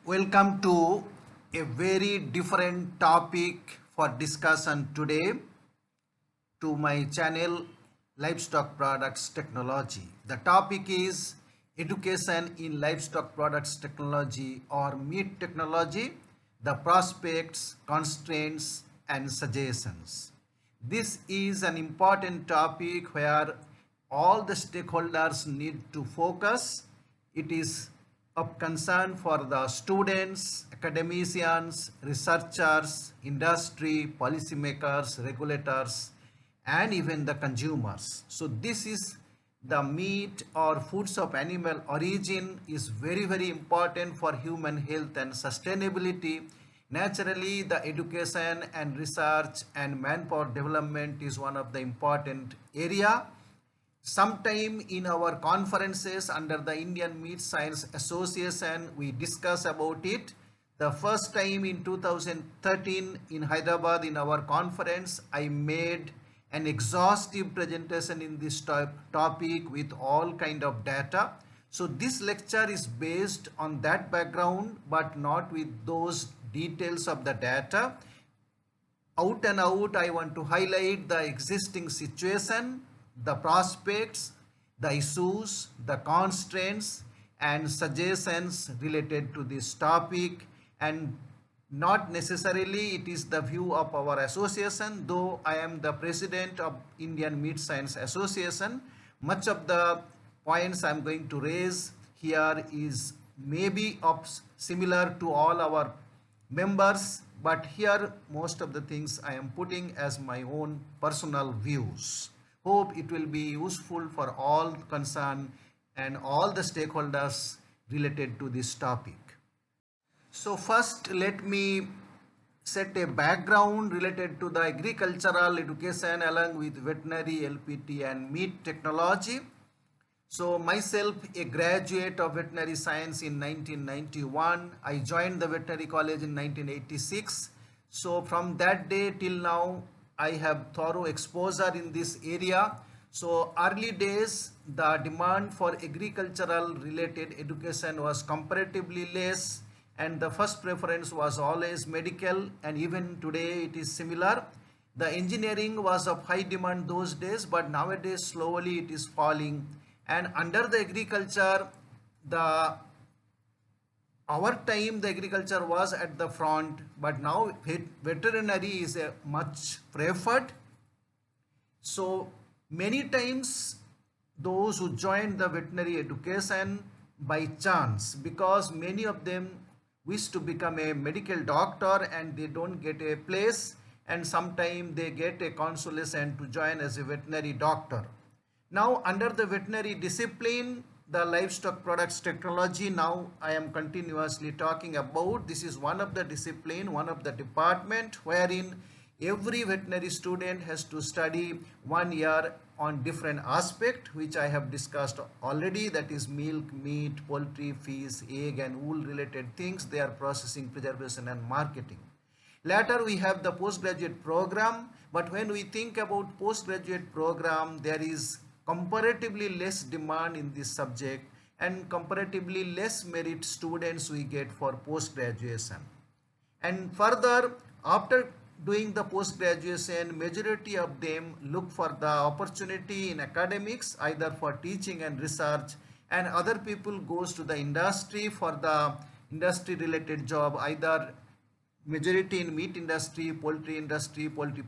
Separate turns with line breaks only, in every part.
Welcome to a very different topic for discussion today to my channel Livestock Products Technology. The topic is Education in Livestock Products Technology or Meat Technology, the prospects, constraints and suggestions. This is an important topic where all the stakeholders need to focus. It is of concern for the students, academicians, researchers, industry, policymakers, regulators, and even the consumers. So this is the meat or foods of animal origin is very important for human health and sustainability. Naturally, the education and research and manpower development is one of the important area. Sometime in our conferences under the Indian Meat Science Association, we discuss about it. The first time in 2013 in Hyderabad in our conference, I made an exhaustive presentation in this topic with all kind of data. So this lecture is based on that background, but not with those details of the data. Out and out, I want to highlight the existing situation, the prospects, the issues, the constraints and suggestions related to this topic, and not necessarily it is the view of our association, though I am the president of Indian Meat Science Association. Much of the points I am going to raise here is maybe of similar to all our members, but here most of the things I am putting as my own personal views. Hope it will be useful for all concerned and all the stakeholders related to this topic. So first let me set a background related to the agricultural education along with veterinary, LPT and meat technology. So myself, a graduate of veterinary science in 1991. I joined the veterinary college in 1986. So from that day till now, I have thorough exposure in this area. So early days, the demand for agricultural related education was comparatively less, and the first preference was always medical, and even today it is similar. The engineering was of high demand those days, but nowadays slowly it is falling. And under the agriculture, our time the agriculture was at the front, but now veterinary is a much preferred. So many times those who join the veterinary education by chance, because many of them wish to become a medical doctor and they don't get a place, and sometimes they get a consolation to join as a veterinary doctor. Now under the veterinary discipline, the livestock products technology, now I am continuously talking about, this is one of the discipline, one of the department wherein every veterinary student has to study 1 year on different aspect, which I have discussed already, that is milk, meat, poultry, fish, egg and wool related things, they are processing, preservation and marketing. Later we have the postgraduate program, but when we think about postgraduate program, there is comparatively less demand in this subject and comparatively less merit students we get for post graduation. And further, after doing the post graduation, majority of them look for the opportunity in academics, either for teaching and research, and other people goes to the industry for the industry related job, either majority in meat industry, poultry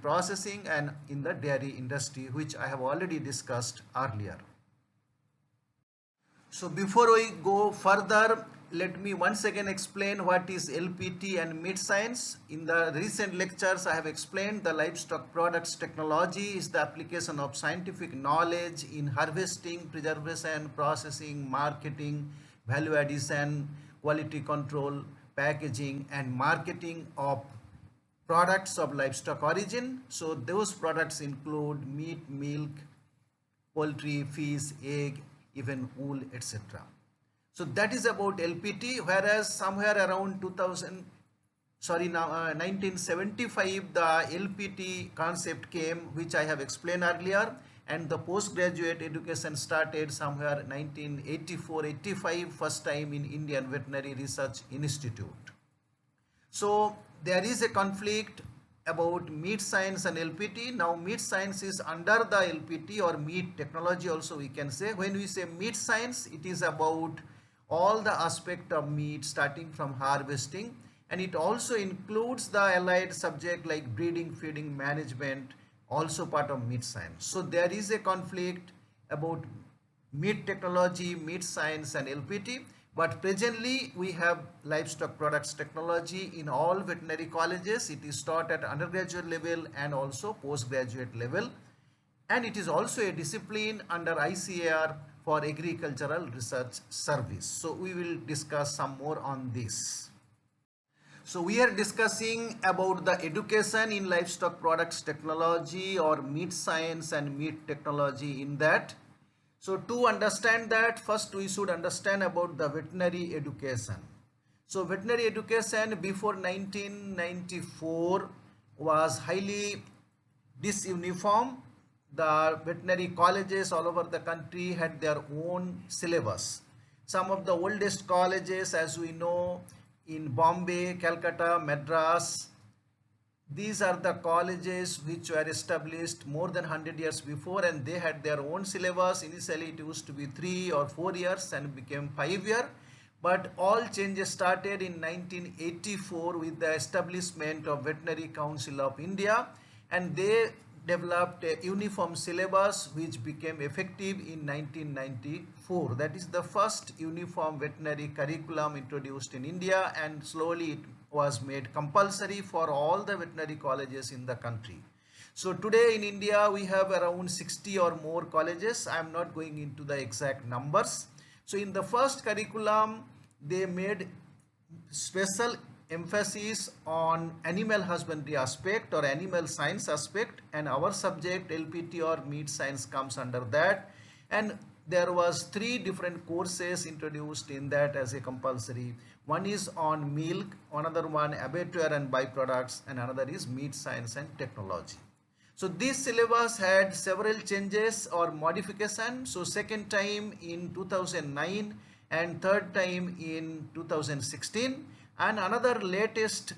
processing and in the dairy industry, which I have already discussed earlier. So before we go further, let me once again explain what is LPT and meat science. In the recent lectures I have explained the livestock products technology is the application of scientific knowledge in harvesting, preservation, processing, marketing, value addition, quality control, packaging and marketing of products of livestock origin. So those products include meat, milk, poultry, fish, egg, even wool, etc. So that is about LPT, whereas somewhere around 1975 the LPT concept came, which I have explained earlier. and the postgraduate education started somewhere 1984-85, first time in Indian Veterinary Research Institute. So there is a conflict about meat science and LPT. Now meat science is under the LPT or meat technology also we can say. When we say meat science, it is about all the aspect of meat starting from harvesting, and it also includes the allied subject like breeding, feeding, management, also part of meat science. So there is a conflict about meat technology, meat science and LPT. But presently we have livestock products technology in all veterinary colleges. It is taught at undergraduate level and also postgraduate level. And it is also a discipline under ICAR for Agricultural Research Service. So we will discuss some more on this. So we are discussing about the education in livestock products technology or meat science and meat technology in that. So to understand that, first we should understand about the veterinary education. So veterinary education before 1994 was highly disuniform. The veterinary colleges all over the country had their own syllabus. Some of the oldest colleges, as we know, in Bombay, Calcutta, Madras, these are the colleges which were established more than 100 years before, and they had their own syllabus. Initially it used to be 3 or 4 years and became 5 year. But all changes started in 1984 with the establishment of Veterinary Council of India, and they developed a uniform syllabus which became effective in 1994. That is the first uniform veterinary curriculum introduced in India, and slowly it was made compulsory for all the veterinary colleges in the country. So today in India we have around 60 or more colleges. I am not going into the exact numbers. So in the first curriculum they made special emphasis on animal husbandry aspect or animal science aspect, and our subject LPT or meat science comes under that. And there was 3 different courses introduced in that as a compulsory. One is on milk, another one abattoir and byproducts, and another is meat science and technology. So this syllabus had several changes or modification. So second time in 2009 and third time in 2016, and another latest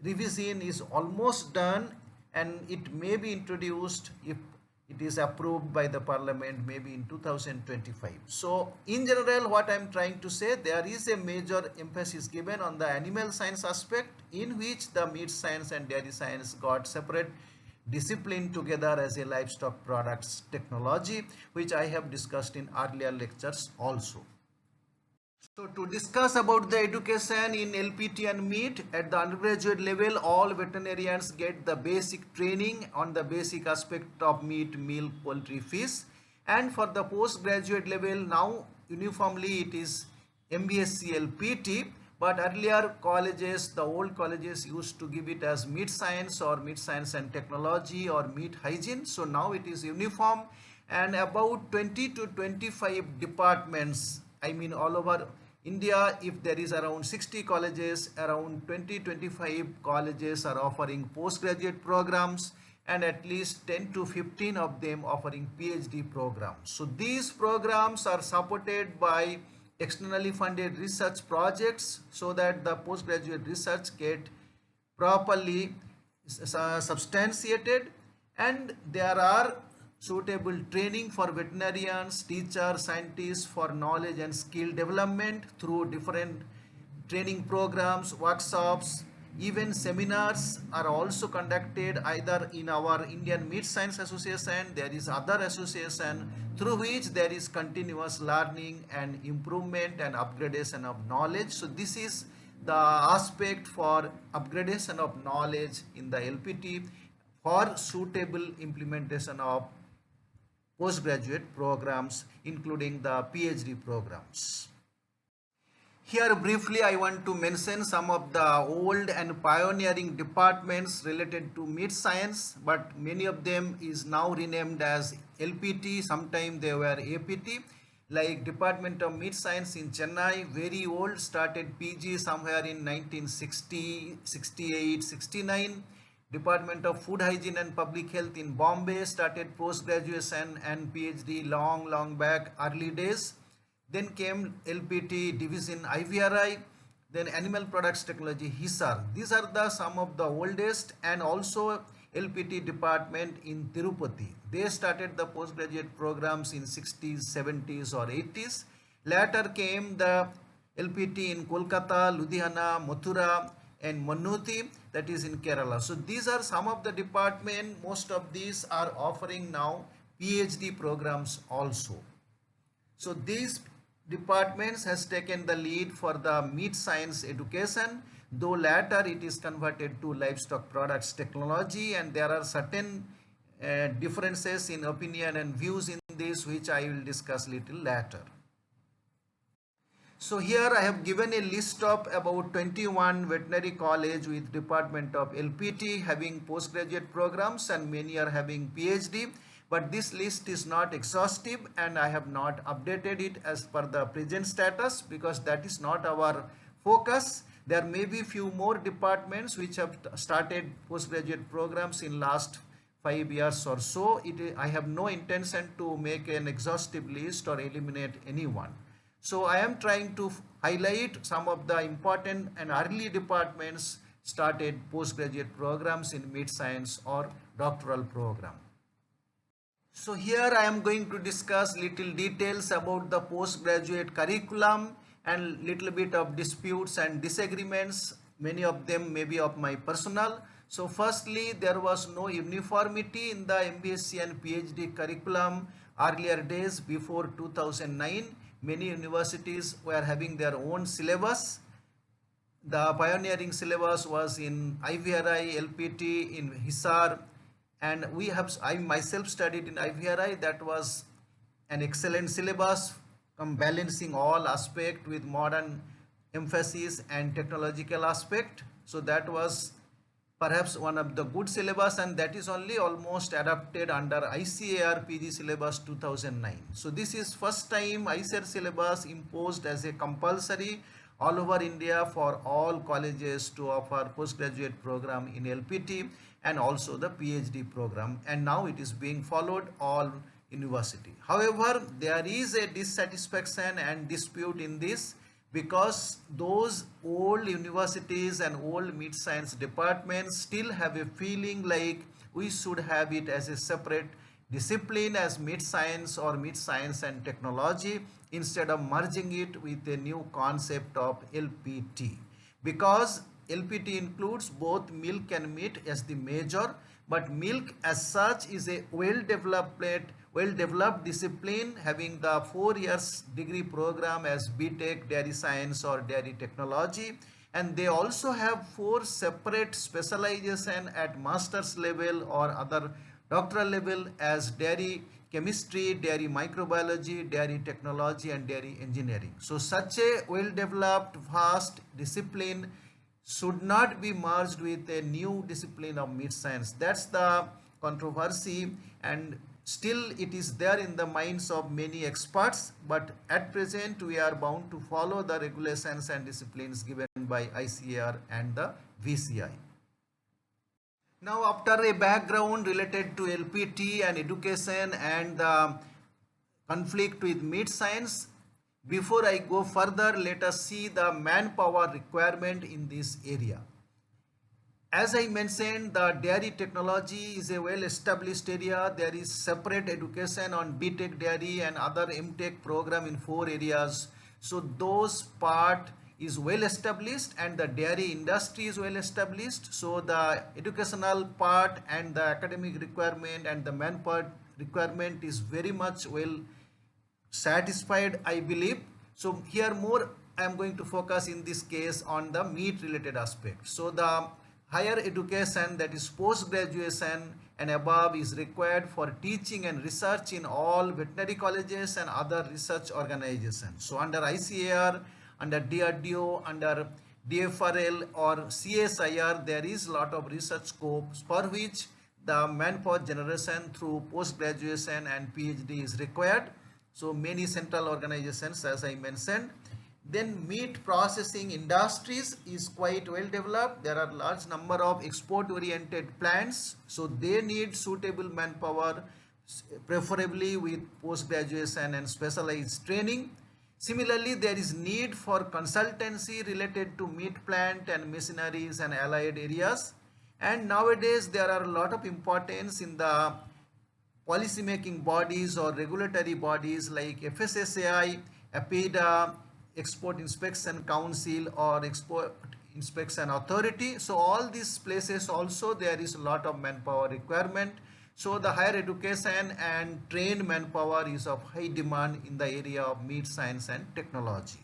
revision is almost done, and it may be introduced if it is approved by the parliament maybe in 2025. So in general what I am trying to say, there is a major emphasis given on the animal science aspect, in which the meat science and dairy science got separate discipline together as a livestock products technology, which I have discussed in earlier lectures also. So to discuss about the education in LPT and meat, at the undergraduate level all veterinarians get the basic training on the basic aspect of meat, milk, poultry, fish, and for the postgraduate level now uniformly it is MBSc LPT, but earlier colleges, the old colleges used to give it as meat science or meat science and technology or meat hygiene. So now it is uniform, and about 20 to 25 departments, I mean all over India, if there is around 60 colleges, around 20-25 colleges are offering postgraduate programs, and at least 10 to 15 of them offering PhD programs. So these programs are supported by externally funded research projects, so that the postgraduate research get properly substantiated, and there are suitable training for veterinarians, teachers, scientists for knowledge and skill development through different training programs, workshops, even seminars are also conducted either in our Indian Meat Science Association. There is other association through which there is continuous learning and improvement and upgradation of knowledge. So this is the aspect for upgradation of knowledge in the LPT for suitable implementation of postgraduate programs, including the PhD programs. Here briefly I want to mention some of the old and pioneering departments related to meat science, but many of them is now renamed as LPT. Sometime they were APT, like Department of Meat Science in Chennai, very old, started PG somewhere in 1960, 68, 69. Department of Food Hygiene and Public Health in Bombay started post-graduation and PhD long back, early days. Then came LPT division IVRI, then Animal Products Technology HISAR. These are the some of the oldest, and also LPT department in Tirupati. They started the postgraduate programs in 60s, 70s or 80s. Later came the LPT in Kolkata, Ludhiana, Mathura and Manuti, that is in Kerala. So these are some of the departments. Most of these are offering now PhD programs also. So these departments has taken the lead for the meat science education, though later it is converted to livestock products technology, and there are certain differences in opinion and views in this, which I will discuss little later. So here I have given a list of about 21 veterinary college with department of LPT having postgraduate programs, and many are having PhD. But this list is not exhaustive, and I have not updated it as per the present status because that is not our focus. There may be few more departments which have started postgraduate programs in last 5 years or so. I have no intention to make an exhaustive list or eliminate anyone. So I am trying to highlight some of the important and early departments started postgraduate programs in meat science or doctoral program. So here I am going to discuss little details about the postgraduate curriculum and little bit of disputes and disagreements. Many of them may be of my personal. So firstly, there was no uniformity in the MBSc and PhD curriculum earlier days before 2009. Many universities were having their own syllabus. The pioneering syllabus was in IVRI, LPT, in HISAR, and I myself studied in IVRI. That was an excellent syllabus, balancing all aspect with modern emphasis and technological aspect. So that was perhaps one of the good syllabus, and that is only almost adapted under ICAR PG syllabus 2009. So this is first time ICAR syllabus imposed as a compulsory all over India for all colleges to offer postgraduate program in LPT and also the PhD program, and now it is being followed all university. However, there is a dissatisfaction and dispute in this because those old universities and old meat science departments still have a feeling like we should have it as a separate discipline as meat science or meat science and technology instead of merging it with a new concept of LPT, because LPT includes both milk and meat as the major, but milk as such is a well-developed discipline having the 4 years degree program as BTech dairy science or dairy technology, and they also have 4 separate specialization at master's level or other doctoral level as dairy chemistry, dairy microbiology, dairy technology and dairy engineering. So such a well-developed vast discipline should not be merged with a new discipline of meat science. That's the controversy, and still it is there in the minds of many experts, but at present we are bound to follow the regulations and disciplines given by ICAR and the VCI. Now, after a background related to LPT and education and the conflict with meat science, before I go further, let us see the manpower requirement in this area. As I mentioned, the dairy technology is a well-established area. There is separate education on BTech dairy and other MTech program in 4 areas. So those part is well established and the dairy industry is well established. So the educational part and the academic requirement and the manpower requirement is very much well satisfied, I believe. So here more I am going to focus in this case on the meat related aspect. So the higher education, that is post graduation and above, is required for teaching and research in all veterinary colleges and other research organizations. So under ICAR, under DRDO, under DFRL or CSIR, there is a lot of research scopes for which the manpower generation through post graduation and PhD is required. So many central organizations, as I mentioned, Then meat processing industries is quite well developed. There are large number of export oriented plants, so they need suitable manpower, preferably with post graduation and specialized training. Similarly, there is need for consultancy related to meat plant and machineries and allied areas. And nowadays there are a lot of importance in the policy making bodies or regulatory bodies like FSSAI, APIDA, Export Inspection Council or Export Inspection Authority. So all these places also there is a lot of manpower requirement. So the higher education and trained manpower is of high demand in the area of meat science and technology.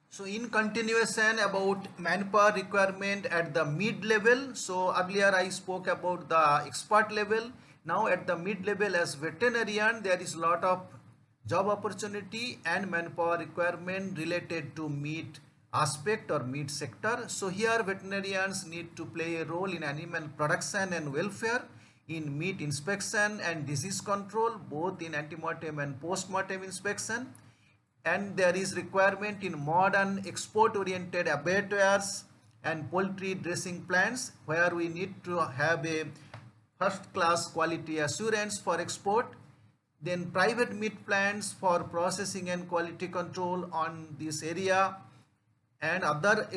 So in continuation about manpower requirement at the mid level. So earlier I spoke about the expert level. Now at the mid level as veterinarian, there is a lot of job opportunity and manpower requirement related to meat aspect or meat sector. So here veterinarians need to play a role in animal production and welfare, in meat inspection and disease control, both in antemortem and post-mortem inspection. And there is requirement in modern export oriented abattoirs and poultry dressing plants, where we need to have a first class quality assurance for export. Then private meat plants for processing and quality control on this area, and other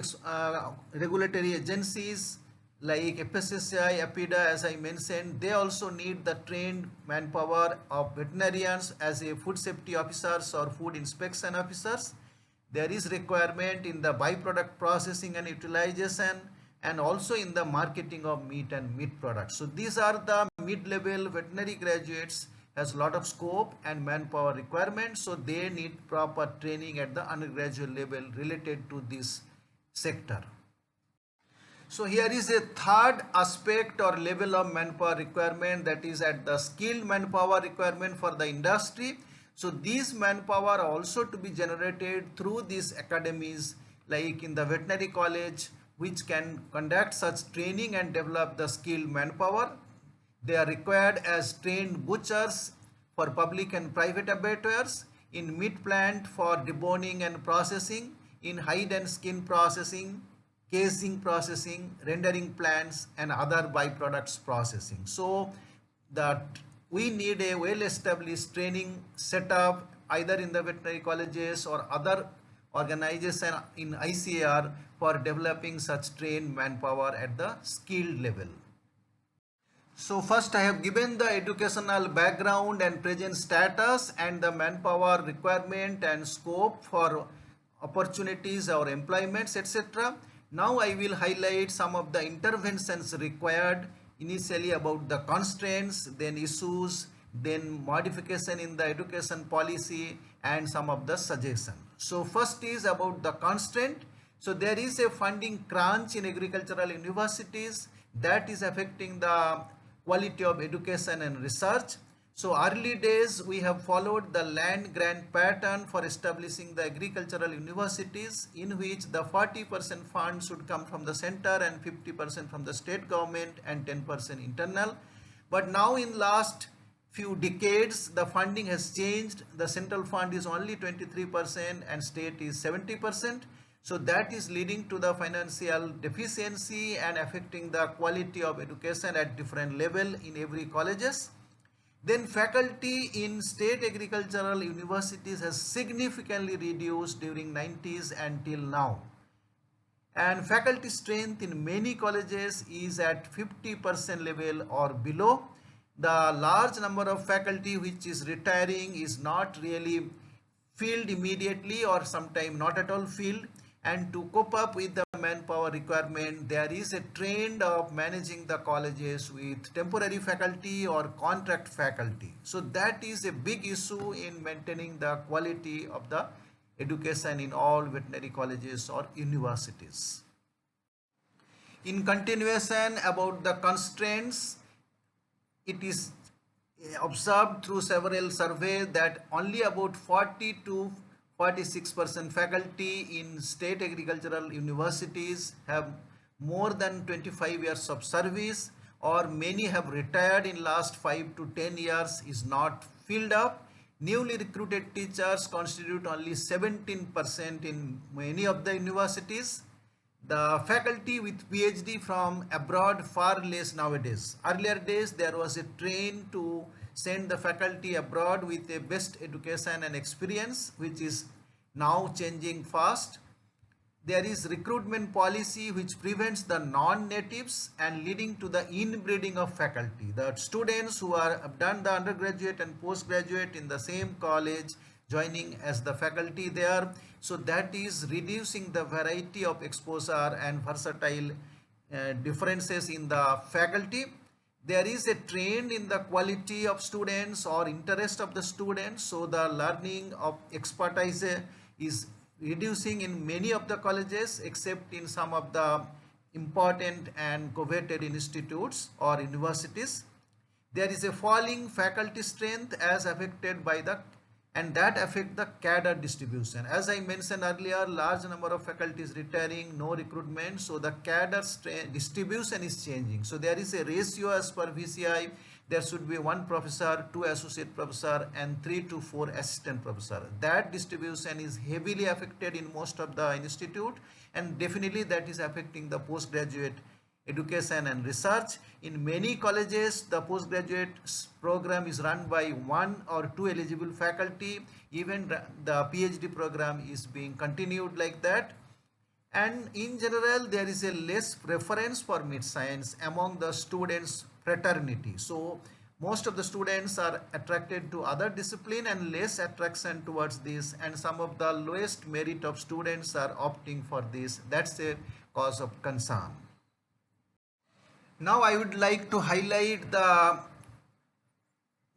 regulatory agencies like FSSAI, APIDA, as I mentioned, they also need the trained manpower of veterinarians as a food safety officers or food inspection officers. There is requirement in the byproduct processing and utilization, and also in the marketing of meat and meat products. So these are the mid-level veterinary graduates, has a lot of scope and manpower requirements, so they need proper training at the undergraduate level related to this sector. So here is a third aspect or level of manpower requirement, that is at the skilled manpower requirement for the industry. So these manpower are also to be generated through these academies like in the veterinary college, which can conduct such training and develop the skilled manpower. They are required as trained butchers for public and private abattoirs, in meat plant for deboning and processing, in hide and skin processing, casing processing, rendering plants and other byproducts processing. So that we need a well established training setup either in the veterinary colleges or other organization in ICAR for developing such trained manpower at the skilled level. So first I have given the educational background and present status and the manpower requirement and scope for opportunities or employments, etc. Now I will highlight some of the interventions required, initially about the constraints, then issues, then modification in the education policy and some of the suggestions. So first is about the constraint. So there is a funding crunch in agricultural universities that is affecting the quality of education and research. So early days we have followed the land grant pattern for establishing the agricultural universities, in which the 40% fund should come from the center and 50% from the state government and 10% internal. But now in last few decades the funding has changed. The central fund is only 23% and state is 70%. So that is leading to the financial deficiency and affecting the quality of education at different level in every colleges. Then faculty in state agricultural universities has significantly reduced during 90s until now. And faculty strength in many colleges is at 50% level or below. The large number of faculty which is retiring is not really filled immediately or sometime not at all filled. And to cope up with the manpower requirement, there is a trend of managing the colleges with temporary faculty or contract faculty. So that is a big issue in maintaining the quality of the education in all veterinary colleges or universities. In continuation about the constraints, it is observed through several surveys that only about 40 to 46% faculty in state agricultural universities have more than 25 years of service, or many have retired in last 5 to 10 years is not filled up. Newly recruited teachers constitute only 17% in many of the universities. The faculty with PhD from abroad far less nowadays. Earlier days there was a trend to send the faculty abroad with a best education and experience, which is now changing fast. There is recruitment policy which prevents the non-natives and leading to the inbreeding of faculty. The students who have done the undergraduate and postgraduate in the same college joining as the faculty there. So that is reducing the variety of exposure and versatile differences in the faculty. There is a trend in the quality of students or interest of the students, so the learning of expertise is reducing in many of the colleges except in some of the important and coveted institutes or universities. There is a falling faculty strength as affected by the, and that affect the cadre distribution. As I mentioned earlier, large number of faculties retiring, no recruitment, so the cadre distribution is changing. So there is a ratio as per VCI, there should be 1 professor, 2 associate professor and 3 to 4 assistant professor. That distribution is heavily affected in most of the institute, and definitely that is affecting the postgraduate education and research. In many colleges, the postgraduate program is run by 1 or 2 eligible faculty. Even the PhD program is being continued like that. And in general, there is a less preference for mid-science among the students' fraternity. So most of the students are attracted to other discipline and less attraction towards this, and some of the lowest merit of students are opting for this. That's a cause of concern. Now I would like to highlight the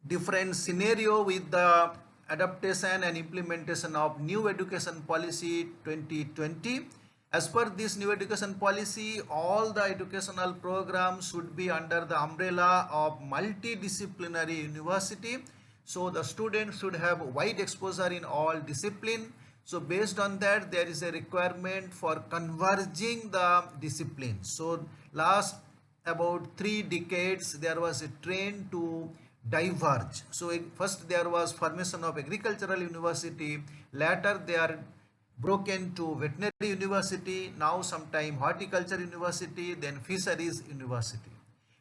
different scenario with the adaptation and implementation of new education policy 2020. As per this new education policy, all the educational programs should be under the umbrella of multidisciplinary university. So the students should have wide exposure in all discipline. So based on that, there is a requirement for converging the disciplines. So last about 3 decades, there was a trend to diverge. So first there was formation of agricultural university, later they are broken to veterinary university, now sometime horticulture university, then fisheries university.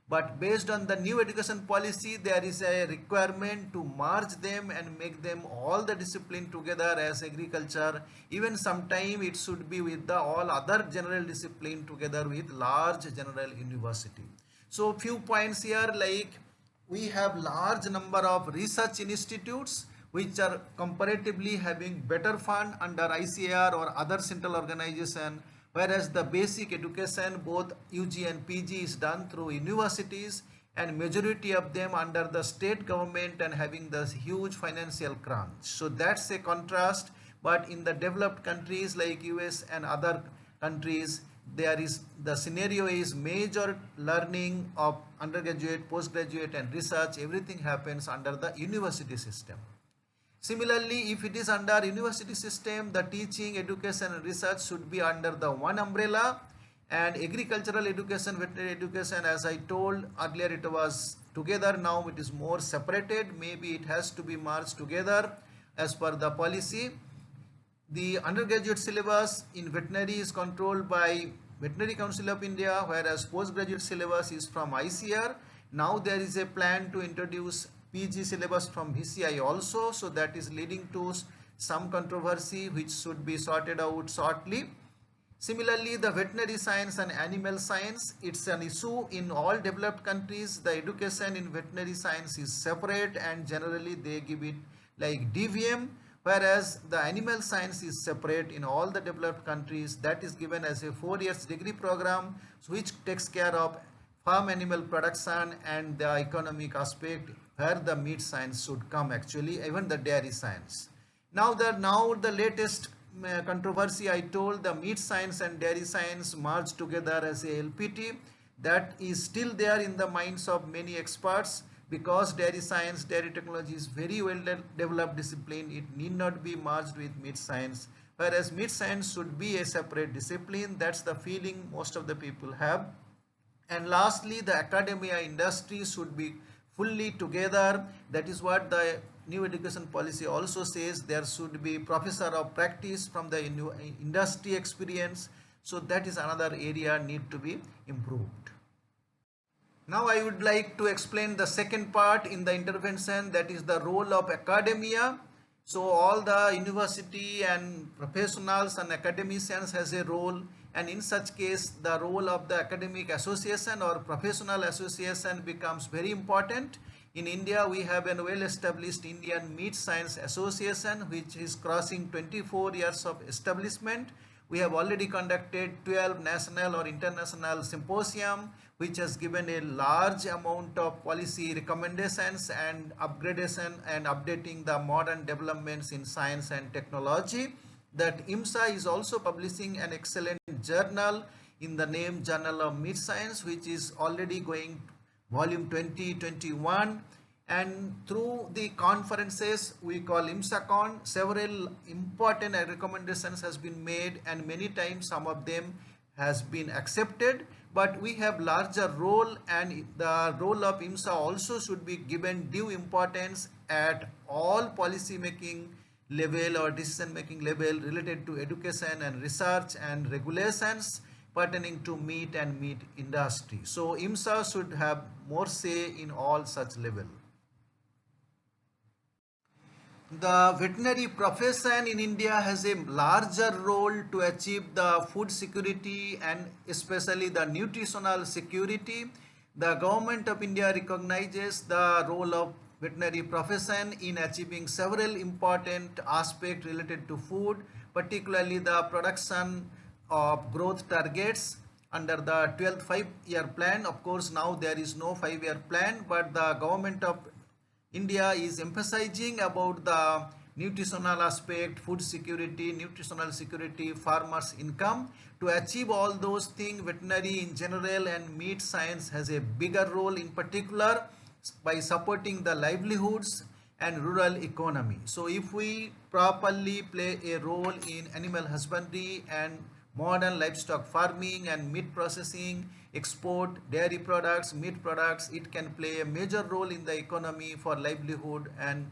But based on the new education policy, there is a requirement to merge them and make them all the discipline together as agriculture. Even sometime it should be with the all other general discipline together with large general university. So few points here, like we have large number of research institutes which are comparatively having better fund under ICAR or other central organization, whereas the basic education both UG and PG is done through universities, and majority of them under the state government and having the huge financial crunch. So that's a contrast. But in the developed countries like US and other countries, there is the scenario is major learning of undergraduate, postgraduate and research, everything happens under the university system. Similarly, if it is under university system, the teaching, education and research should be under the one umbrella, and agricultural education, veterinary education, as I told earlier, it was together, now it is more separated. Maybe it has to be merged together as per the policy. The undergraduate syllabus in veterinary is controlled by Veterinary Council of India, whereas postgraduate syllabus is from ICR. Now there is a plan to introduce PG syllabus from VCI also, so that is leading to some controversy which should be sorted out shortly. Similarly, the veterinary science and animal science, it's an issue in all developed countries. The education in veterinary science is separate and generally they give it like DVM, whereas the animal science is separate in all the developed countries. That is given as a 4 years degree program which takes care of farm animal production and the economic aspect, where the meat science should come, actually even the dairy science. Now the latest controversy, I told, the meat science and dairy science merged together as a LPT. That is still there in the minds of many experts, because dairy science, dairy technology is very well developed discipline. It need not be merged with meat science, whereas meat science should be a separate discipline. That's the feeling most of the people have. And lastly, the academia industry should be fully together. That is what the new education policy also says there should be professor of practice from the industry experience. So that is another area need to be improved. Now I would like to explain the second part in the intervention, that is the role of academia. So all the university and professionals and academicians has a role, and in such case the role of the academic association or professional association becomes very important. In India we have a well established Indian Meat Science Association which is crossing 24 years of establishment. We have already conducted 12 national or international symposium which has given a large amount of policy recommendations and upgradation and updating the modern developments in science and technology. That IMSA is also publishing an excellent journal in the name Journal of Meat Science, which is already going volume 2021. And through the conferences we call IMSACon, several important recommendations has been made, and many times some of them has been accepted, but we have larger role, and the role of IMSA also should be given due importance at all policy making level or decision making level related to education and research and regulations pertaining to meat and meat industry. So IMSA should have more say in all such level. The veterinary profession in India has a larger role to achieve the food security and especially the nutritional security. The government of India recognizes the role of veterinary profession in achieving several important aspects related to food, particularly the production of growth targets under the 12th 5-year plan. Of course, now there is no 5-year plan, but the government of India is emphasizing about the nutritional aspect, food security, nutritional security, farmers' income. To achieve all those things, veterinary in general and meat science has a bigger role, in particular by supporting the livelihoods and rural economy. So if we properly play a role in animal husbandry and modern livestock farming and meat processing, export, dairy products, meat products, it can play a major role in the economy for livelihood and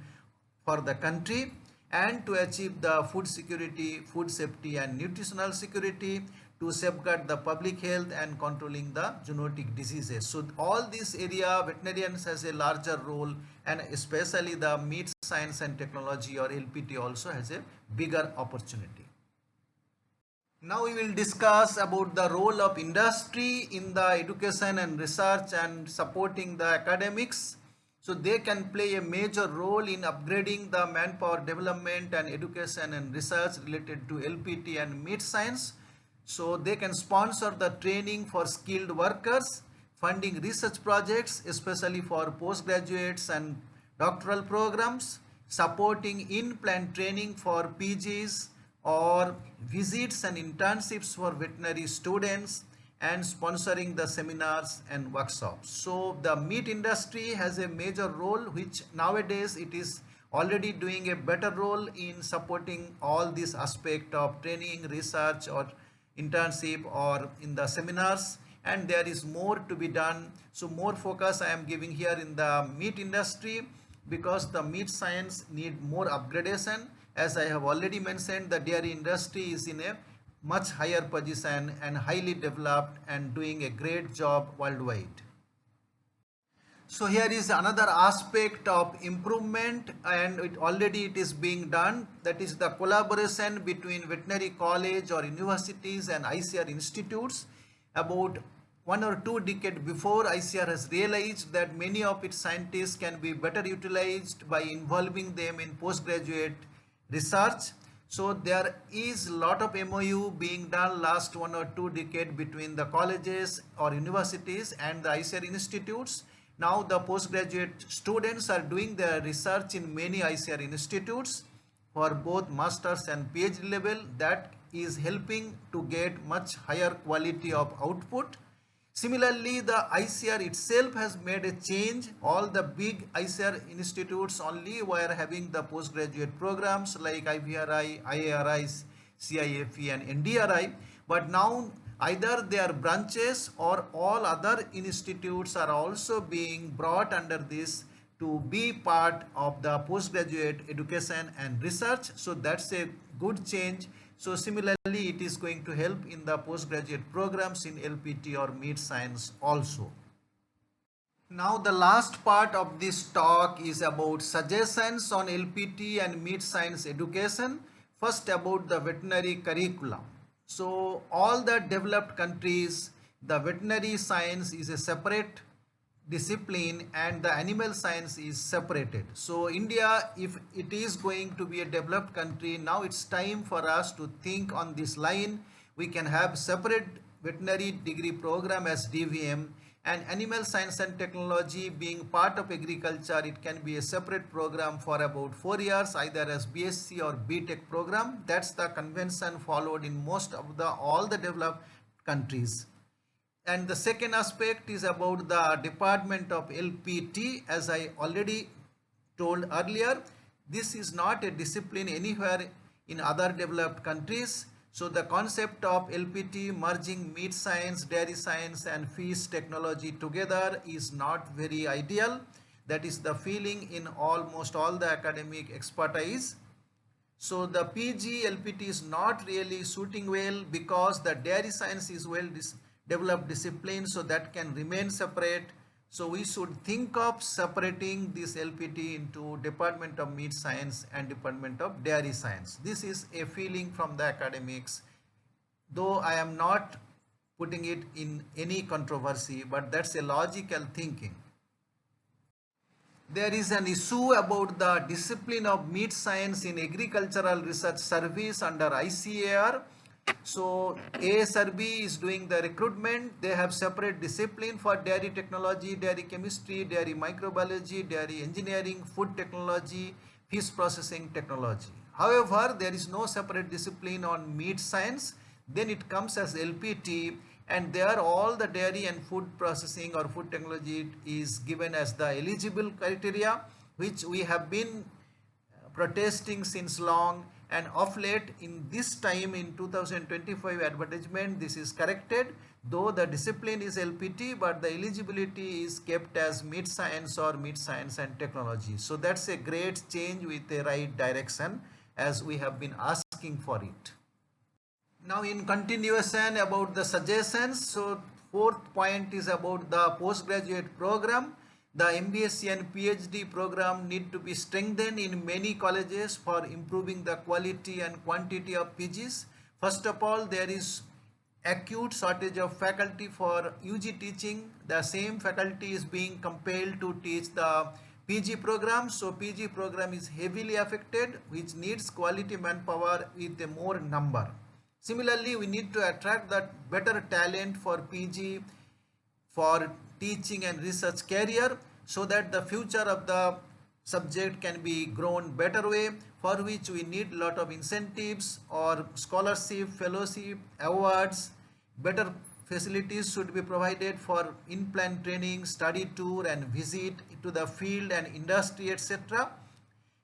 for the country, and to achieve the food security, food safety and nutritional security, to safeguard the public health and controlling the zoonotic diseases. So all this area veterinarians has a larger role, and especially the meat science and technology or LPT also has a bigger opportunity. Now we will discuss about the role of industry in the education and research and supporting the academics. So they can play a major role in upgrading the manpower development and education and research related to LPT and meat science. So they can sponsor the training for skilled workers, funding research projects, especially for postgraduates and doctoral programs, supporting in-plant training for PGs, or visits and internships for veterinary students, and sponsoring the seminars and workshops. So the meat industry has a major role, which nowadays it is already doing a better role in supporting all these aspects of training, research or internship or in the seminars, and there is more to be done. So more focus I am giving here in the meat industry, because the meat science need more upgradation. As I have already mentioned, the dairy industry is in a much higher position and highly developed and doing a great job worldwide. So here is another aspect of improvement, and it is being done, that is the collaboration between veterinary college or universities and ICR institutes. About 1 or 2 decades before, ICR has realized that many of its scientists can be better utilized by involving them in postgraduate research. So there is a lot of MOU being done last 1 or 2 decades between the colleges or universities and the ICR institutes. Now the postgraduate students are doing their research in many ICR institutes for both masters and PhD level. That is helping to get much higher quality of output. Similarly, the ICR itself has made a change. All the big ICR institutes only were having the postgraduate programs like IVRI, IARI, CIFE and NDRI. But now either their branches or all other institutes are also being brought under this to be part of the postgraduate education and research. So that's a good change. So similarly, it is going to help in the postgraduate programs in LPT or mid science also. Now the last part of this talk is about suggestions on LPT and mid science education. First, about the veterinary curriculum. So all the developed countries, the veterinary science is a separate discipline and the animal science is separated. So India, if it is going to be a developed country, now it's time for us to think on this line. We can have separate veterinary degree program as DVM, and animal science and technology being part of agriculture, it can be a separate program for about 4 years, either as BSc or BTech program. That's the convention followed in most of all the developed countries. And the second aspect is about the department of LPT. As I already told earlier, this is not a discipline anywhere in other developed countries. So the concept of LPT merging meat science, dairy science and fish technology together is not very ideal. That is the feeling in almost all the academic expertise. So the PG LPT is not really suiting well because the dairy science is well developed discipline, so that can remain separate. So we should think of separating this LPT into Department of Meat Science and Department of Dairy Science. This is a feeling from the academics, though I am not putting it in any controversy, but that's a logical thinking. There is an issue about the discipline of meat science in agricultural research service under ICAR. So ASRB is doing the recruitment. They have separate discipline for dairy technology, dairy chemistry, dairy microbiology, dairy engineering, food technology, fish processing technology. However, there is no separate discipline on meat science. Then it comes as LPT, and there all the dairy and food processing or food technology is given as the eligible criteria, which we have been protesting since long, and of late in this time in 2025 advertisement this is corrected, though the discipline is LPT but the eligibility is kept as mid science or mid science and technology. So that's a great change with the right direction as we have been asking for it. Now in continuation about the suggestions, so fourth point is about the postgraduate program. The MBSc and PhD program need to be strengthened in many colleges for improving the quality and quantity of PGs. First of all, there is acute shortage of faculty for UG teaching. The same faculty is being compelled to teach the PG program. So PG program is heavily affected, which needs quality manpower with a more number. Similarly, we need to attract that better talent for PG for teaching and research career, so that the future of the subject can be grown better way, for which we need lot of incentives or scholarship, fellowship, awards. Better facilities should be provided for in-plan training, study tour and visit to the field and industry, etc.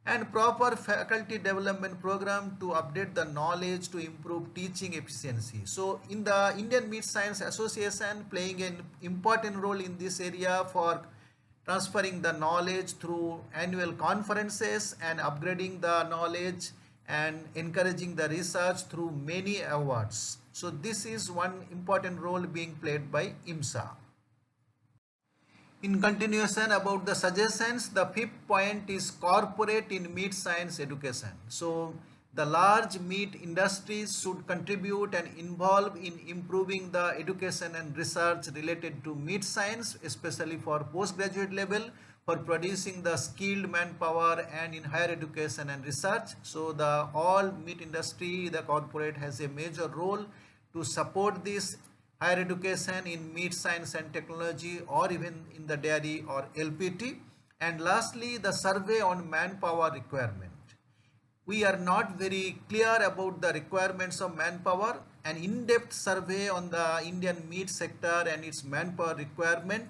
And proper faculty development program to update the knowledge to improve teaching efficiency. So in the Indian Meat Science Association playing an important role in this area for transferring the knowledge through annual conferences and upgrading the knowledge and encouraging the research through many awards. So this is one important role being played by IMSA. In continuation about the suggestions, the fifth point is corporate in meat science education. So the large meat industries should contribute and involve in improving the education and research related to meat science, especially for postgraduate level, for producing the skilled manpower and in higher education and research. So the all meat industry, the corporate has a major role to support this higher education in meat science and technology, or even in the dairy or LPT. And lastly, the survey on manpower requirement. We are not very clear about the requirements of manpower. An in-depth survey on the Indian meat sector and its manpower requirement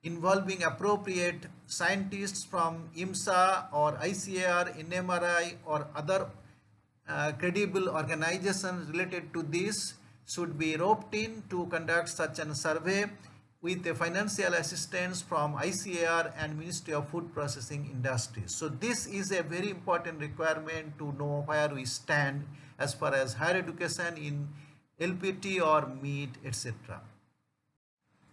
involving appropriate scientists from IMSA or ICAR, NMRI or other credible organizations related to this should be roped in to conduct such a survey. with a financial assistance from ICAR and Ministry of Food Processing Industries. So this is a very important requirement to know where we stand as far as higher education in LPT or meat, etc.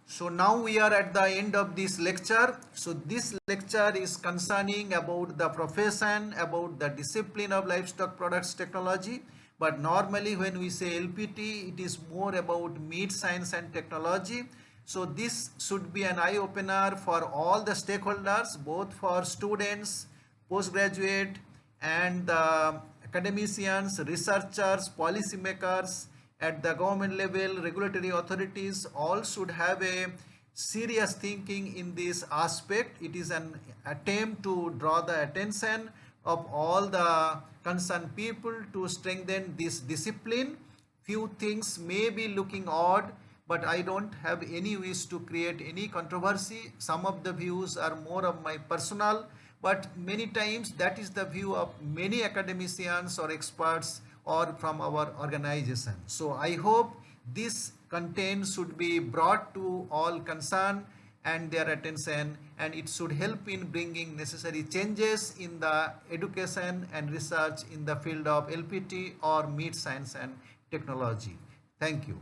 So now we are at the end of this lecture. So this lecture is concerning about the profession, about the discipline of livestock products technology. But normally when we say LPT, it is more about meat science and technology. So this should be an eye opener for all the stakeholders, both for students, postgraduate, and the academicians, researchers, policymakers at the government level, regulatory authorities all should have a serious thinking in this aspect. It is an attempt to draw the attention of all the concerned people to strengthen this discipline. Few things may be looking odd, but I don't have any wish to create any controversy. Some of the views are more of my personal, but many times that is the view of many academicians or experts or from our organization. So I hope this content should be brought to all concerned and their attention, and it should help in bringing necessary changes in the education and research in the field of LPT or meat science and technology. Thank you.